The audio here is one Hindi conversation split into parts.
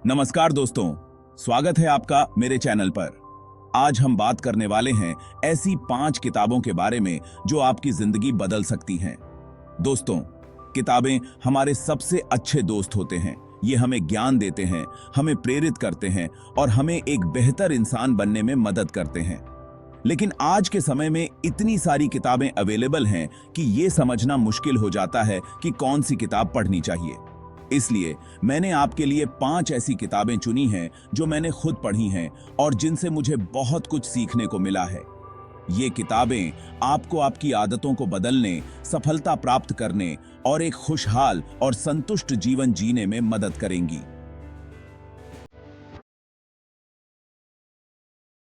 नमस्कार दोस्तों, स्वागत है आपका मेरे चैनल पर। आज हम बात करने वाले हैं ऐसी 5 किताबों के बारे में जो आपकी जिंदगी बदल सकती हैं। दोस्तों, किताबें हमारे सबसे अच्छे दोस्त होते हैं। ये हमें ज्ञान देते हैं, हमें प्रेरित करते हैं और हमें एक बेहतर इंसान बनने में मदद करते हैं। लेकिन आज के समय में इतनी सारी किताबें अवेलेबल हैं कि ये समझना मुश्किल हो जाता है कि कौन सी किताब पढ़नी चाहिए। इसलिए मैंने आपके लिए 5 ऐसी किताबें चुनी हैं जो मैंने खुद पढ़ी हैं और जिनसे मुझे बहुत कुछ सीखने को मिला है। ये किताबें आपको आपकी आदतों को बदलने, सफलता प्राप्त करने और एक खुशहाल और संतुष्ट जीवन जीने में मदद करेंगी।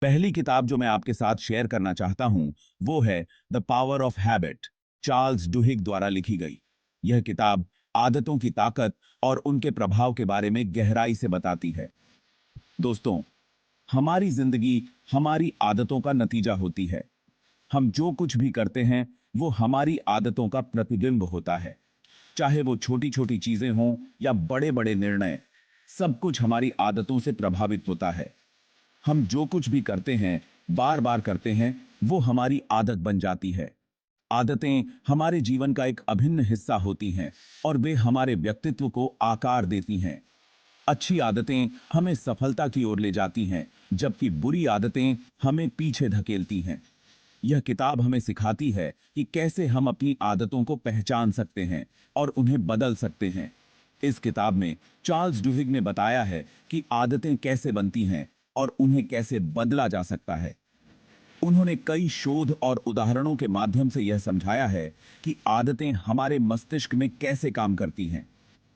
पहली किताब जो मैं आपके साथ शेयर करना चाहता हूं, वो है the power of habit, Charles Duhigg द्वारा लिखी गई। यह किताब आदतों की ताकत और उनके प्रभाव के बारे में गहराई से बताती है। दोस्तों, हमारी जिंदगी हमारी आदतों का नतीजा होती है। हम जो कुछ भी करते हैं वो हमारी आदतों का प्रतिबिंब होता है। चाहे वो छोटी छोटी चीजें हों या बड़े बड़े निर्णय, सब कुछ हमारी आदतों से प्रभावित होता है। हम जो कुछ भी करते हैं, बार बार करते हैं, वो हमारी आदत बन जाती है। आदतें हमारे जीवन का एक अभिन्न हिस्सा होती हैं और वे हमारे व्यक्तित्व को आकार देती हैं। अच्छी आदतें हमें सफलता की ओर ले जाती हैं, जबकि बुरी आदतें हमें पीछे धकेलती हैं। यह किताब हमें सिखाती है कि कैसे हम अपनी आदतों को पहचान सकते हैं और उन्हें बदल सकते हैं। इस किताब में चार्ल्स डुहिग ने बताया है कि आदतें कैसे बनती हैं और उन्हें कैसे बदला जा सकता है। उन्होंने कई शोध और उदाहरणों के माध्यम से यह समझाया है कि आदतें हमारे मस्तिष्क में कैसे काम करती हैं।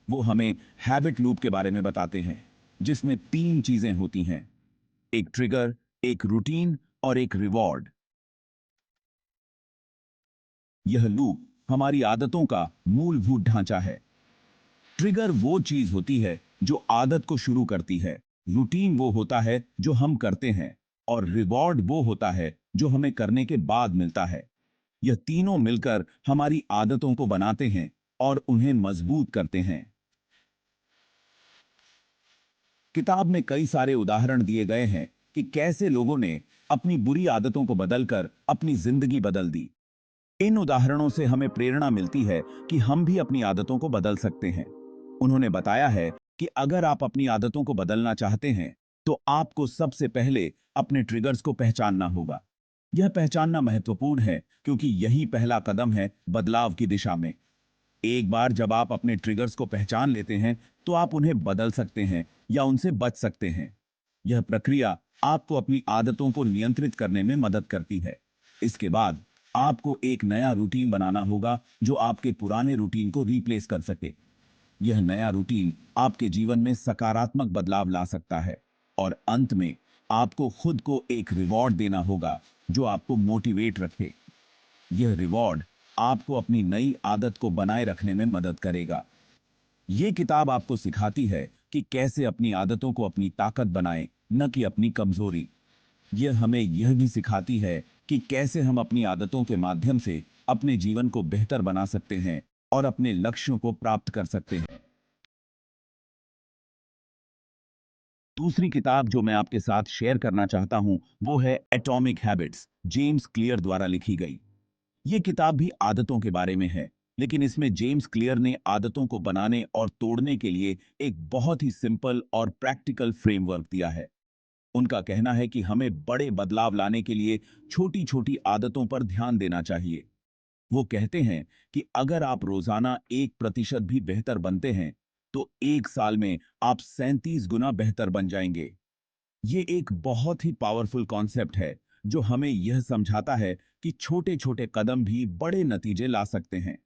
वो हमें हैबिट लूप के बारे में बताते हैं, जिसमें 3 चीजें होती हैं: एक ट्रिगर, एक रूटीन और एक रिवॉर्ड। यह लूप हमारी आदतों का मूलभूत ढांचा है। ट्रिगर वो चीज होती है जो आदत को शुरू करती है, रूटीन वो होता है जो हम करते हैं, और रिवॉर्ड वो होता है जो हमें करने के बाद मिलता है। यह तीनों मिलकर हमारी आदतों को बनाते हैं और उन्हें मजबूत करते हैं। किताब में कई सारे उदाहरण दिए गए हैं कि कैसे लोगों ने अपनी बुरी आदतों को बदलकर अपनी जिंदगी बदल दी। इन उदाहरणों से हमें प्रेरणा मिलती है कि हम भी अपनी आदतों को बदल सकते हैं। उन्होंने बताया है कि अगर आप अपनी आदतों को बदलना चाहते हैं, तो आपको सबसे पहले अपने ट्रिगर्स को पहचानना होगा। यह पहचानना महत्वपूर्ण है क्योंकि यही पहला कदम है बदलाव की दिशा में। एक बार जब आप अपने ट्रिगर्स को पहचान लेते हैं, तो आप उन्हें बदल सकते हैं या उनसे बच सकते हैं। यह प्रक्रिया आपको अपनी आदतों को नियंत्रित करने में मदद करती है। इसके बाद आपको एक नया रूटीन बनाना होगा जो आपके पुराने रूटीन को रिप्लेस कर सके। यह नया रूटीन आपके जीवन में सकारात्मक बदलाव ला सकता है। और अंत में आपको खुद को एक रिवॉर्ड देना होगा जो आपको मोटिवेट रखे। यह रिवॉर्ड आपको अपनी नई आदत को बनाए रखने में मदद करेगा। यह किताब आपको सिखाती है कि कैसे अपनी आदतों को अपनी ताकत बनाएं, न कि अपनी कमजोरी। यह हमें यह भी सिखाती है कि कैसे हम अपनी आदतों के माध्यम से अपने जीवन को बेहतर बना सकते हैं और अपने लक्ष्यों को प्राप्त कर सकते हैं। दूसरी किताब जो मैं आपके साथ शेयर करना चाहता हूं, वो है एटॉमिक हैबिट्स, जेम्स क्लियर द्वारा लिखी गई। ये किताब भी आदतों के बारे में है, लेकिन इसमें जेम्स क्लियर ने आदतों को बनाने और तोड़ने के लिए एक बहुत ही सिंपल और प्रैक्टिकल फ्रेमवर्क दिया है। उनका कहना है कि हमें बड़े बदलाव लाने के लिए छोटी छोटी आदतों पर ध्यान देना चाहिए। वो कहते हैं कि अगर आप रोजाना 1% भी बेहतर बनते हैं, तो 1 साल में आप 37 गुना बेहतर बन जाएंगे। ये एक बहुत ही पावरफुल कॉन्सेप्ट है जो हमें यह समझाता है कि छोटे छोटे कदम भी बड़े नतीजे ला सकते हैं।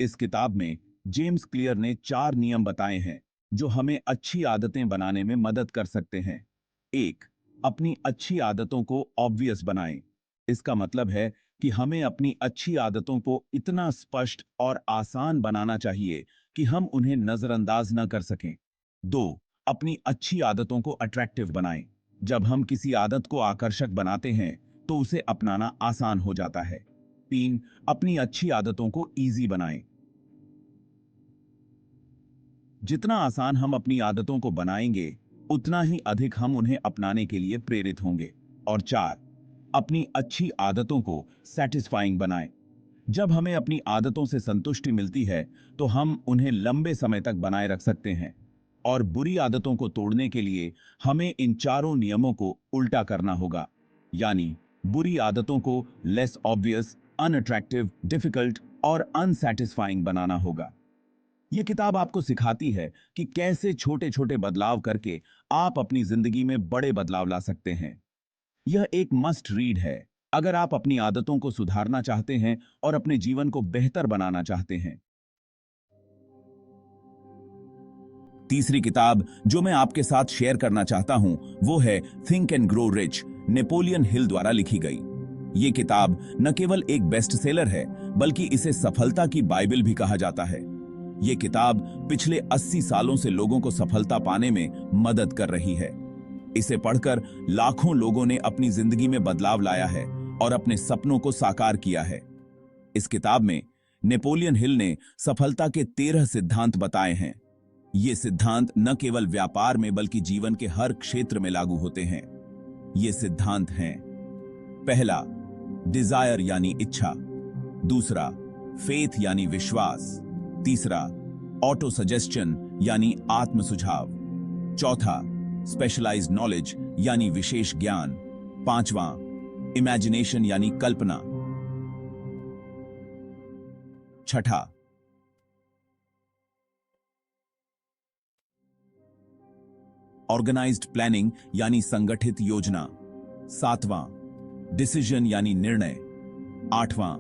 इस किताब में जेम्स क्लियर ने 4 नियम बताए हैं जो हमें अच्छी आदतें बनाने में मदद कर सकते हैं। एक, अपनी अच्छी आदतों को ऑब्वियस बनाएं। इसका मतलब है कि हमें अपनी अच्छी आदतों को इतना स्पष्ट और आसान बनाना चाहिए कि हम उन्हें नजरअंदाज न कर सकें। दो, अपनी अच्छी आदतों को अट्रैक्टिव बनाएं। जब हम किसी आदत को आकर्षक बनाते हैं, तो उसे अपनाना आसान हो जाता है। तीन, अपनी अच्छी आदतों को इजी बनाएं। जितना आसान हम अपनी आदतों को बनाएंगे, उतना ही अधिक हम उन्हें अपनाने के लिए प्रेरित होंगे। और 4, अपनी अच्छी आदतों को सेटिस्फाइंग बनाएं। जब हमें अपनी आदतों से संतुष्टि मिलती है तो हम उन्हें लंबे समय तक बनाए रख सकते हैं। और बुरी आदतों को तोड़ने के लिए हमें इन चारों नियमों को उल्टा करना होगा। यानी बुरी आदतों को लेस ऑब्वियस, अनअट्रैक्टिव, डिफिकल्ट और अनसैटिस्फाइंग बनाना होगा। यह किताब आपको सिखाती है कि कैसे छोटे छोटे बदलाव करके आप अपनी जिंदगी में बड़े बदलाव ला सकते हैं। यह एक मस्ट रीड है अगर आप अपनी आदतों को सुधारना चाहते हैं और अपने जीवन को बेहतर बनाना चाहते हैं। तीसरी किताब जो मैं आपके साथ शेयर करना चाहता हूं वो है think and grow rich, Napoleon Hill द्वारा लिखी गई। ये किताब न केवल एक बेस्ट सेलर है बल्कि इसे सफलता की बाइबल भी कहा जाता है। ये किताब पिछले 80 सालों से लोगों को सफलता पाने में मदद कर रही है। इसे पढ़कर लाखों लोगों ने अपनी जिंदगी में बदलाव लाया है और अपने सपनों को साकार किया है। इस किताब में नेपोलियन हिल ने सफलता के 13 सिद्धांत बताए हैं। ये सिद्धांत न केवल व्यापार में बल्कि जीवन के हर क्षेत्र में लागू होते हैं। ये सिद्धांत हैं: पहला, डिजायर यानी इच्छा। दूसरा, फेथ यानी विश्वास। तीसरा, ऑटो सजेस्शन यानी आत्म सुझाव। चौथा, स्पेशलाइज्ड नॉलेज यानी विशेष ज्ञान। पांचवां, इमेजिनेशन यानी कल्पना। छठा, ऑर्गेनाइज्ड प्लानिंग यानी संगठित योजना। सातवां, डिसीजन यानी निर्णय। आठवां,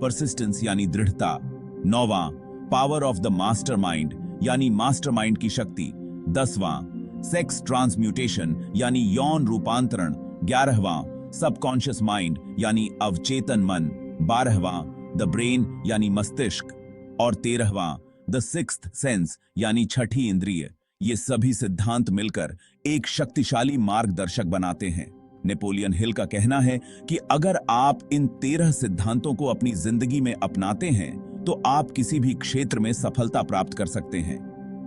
परसिस्टेंस यानी दृढ़ता। नौवां, पावर ऑफ द मास्टरमाइंड यानी मास्टरमाइंड की शक्ति। 10वां, सेक्स ट्रांसम्यूटेशन यानी यौन रूपांतरण। 11वां, सबकॉन्शियस माइंड यानी अवचेतन मन। 12वां, द ब्रेन यानी मस्तिष्क। और 13वां, द सिक्स्थ सेंस यानी छठी इंद्रिय। ये सभी सिद्धांत मिलकर एक शक्तिशाली मार्गदर्शक बनाते हैं। नेपोलियन हिल का कहना है कि अगर आप इन 13 सिद्धांतों को अपनी जिंदगी में अपनाते हैं तो आप किसी भी क्षेत्र में सफलता प्राप्त कर सकते हैं।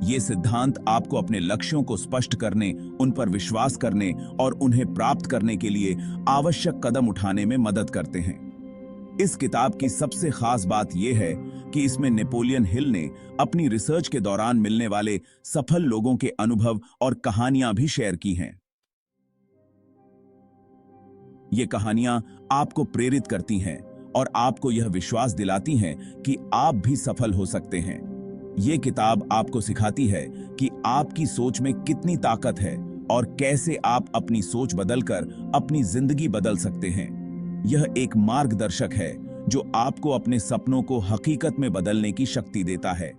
ये सिद्धांत आपको अपने लक्ष्यों को स्पष्ट करने, उन पर विश्वास करने और उन्हें प्राप्त करने के लिए आवश्यक कदम उठाने में मदद करते हैं। इस किताब की सबसे खास बात यह है कि इसमें नेपोलियन हिल ने अपनी रिसर्च के दौरान मिलने वाले सफल लोगों के अनुभव और कहानियां भी शेयर की हैं। ये कहानियां आपको प्रेरित करती हैं और आपको यह विश्वास दिलाती हैं कि आप भी सफल हो सकते हैं। ये किताब आपको सिखाती है कि आपकी सोच में कितनी ताकत है और कैसे आप अपनी सोच बदलकर अपनी जिंदगी बदल सकते हैं। यह एक मार्गदर्शक है जो आपको अपने सपनों को हकीकत में बदलने की शक्ति देता है।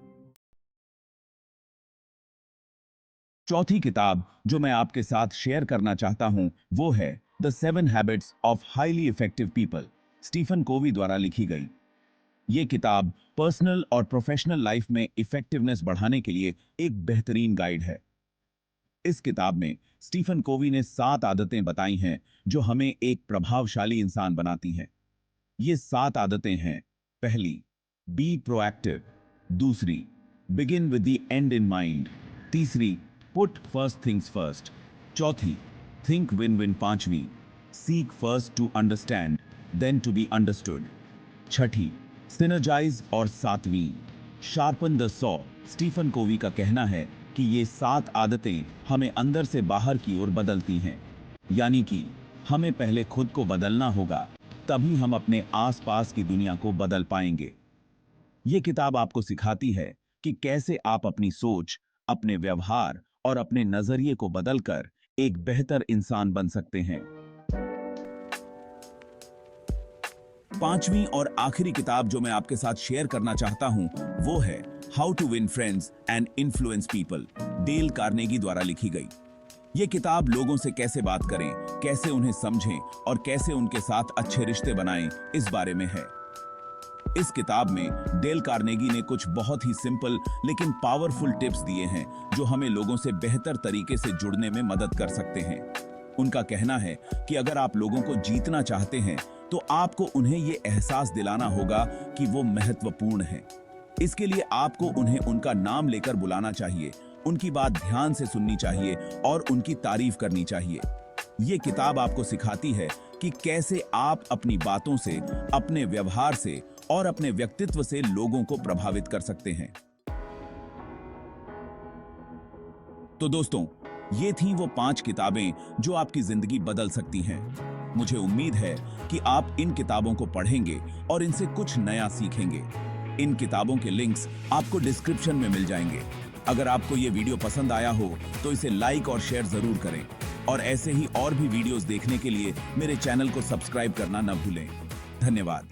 चौथी किताब जो मैं आपके साथ शेयर करना चाहता हूं वो है the 7 habits of highly effective people, Stephen Covey द्वारा लिखी गई। ये किताब पर्सनल और प्रोफेशनल लाइफ में इफेक्टिवनेस बढ़ाने के लिए एक बेहतरीन गाइड है। इस किताब में स्टीफन कोवी ने 7 आदतें बताई हैं जो हमें एक प्रभावशाली इंसान बनाती हैं। ये 7 आदतें हैं: पहली, बी प्रोएक्टिव। दूसरी, begin with the end in mind. तीसरी, पुट फर्स्ट थिंग्स फर्स्ट। चौथी, थिंक विन विन। पांचवी, seek first to understand then to be understood. छठी, सिनर्जाइज। और 7वीं, sharpen the saw. Stephen Covey का कहना है कि ये 7 आदतें हमें अंदर से बाहर की ओर बदलती हैं। यानी कि हमें पहले खुद को बदलना होगा, तभी हम अपने आसपास की दुनिया को बदल पाएंगे। ये किताब आपको सिखाती है कि कैसे आप अपनी सोच, अपने व्यवहार और अपने नजरिए को बदलकर एक बेहतर इंसान बन सकते हैं। 5वीं और आखिरी किताब जो मैं आपके साथ शेयर करना चाहता हूं वो है how to win friends and influence people, Dale Carnegie द्वारा लिखी गई। ये किताब लोगों से कैसे बात करें, कैसे उन्हें समझें और कैसे उनके साथ अच्छे रिश्ते बनाएं, इस बारे में है। इस किताब में डेल कार्नेगी ने कुछ बहुत ही सिंपल लेकिन पावरफुल टिप्स दिए हैं जो हमें लोगों से बेहतर तरीके से जुड़ने में मदद कर सकते हैं। उनका कहना है कि अगर आप लोगों को जीतना चाहते हैं तो आपको उन्हें ये एहसास दिलाना होगा कि वो महत्वपूर्ण हैं। इसके लिए आपको उन्हें उनका नाम लेकर बुलाना चाहिए उनकी बात ध्यान से सुननी चाहिए और उनकी तारीफ करनी चाहिए। ये किताब आपको सिखाती है कि कैसे आप अपनी बातों से, अपने व्यवहार से और अपने व्यक्तित्व से लोगों को प्रभावित कर सकते हैं। तो दोस्तों, ये थीं वो 5 किताबें जो आपकी जिंदगी बदल सकती हैं। मुझे उम्मीद है कि आप इन किताबों को पढ़ेंगे और इनसे कुछ नया सीखेंगे। इन किताबों के लिंक्स आपको डिस्क्रिप्शन में मिल जाएंगे। अगर आपको ये वीडियो पसंद आया हो तो इसे लाइक और शेयर जरूर करें और ऐसे ही और भी वीडियोस देखने के लिए मेरे चैनल को सब्सक्राइब करना न भूलें। धन्यवाद।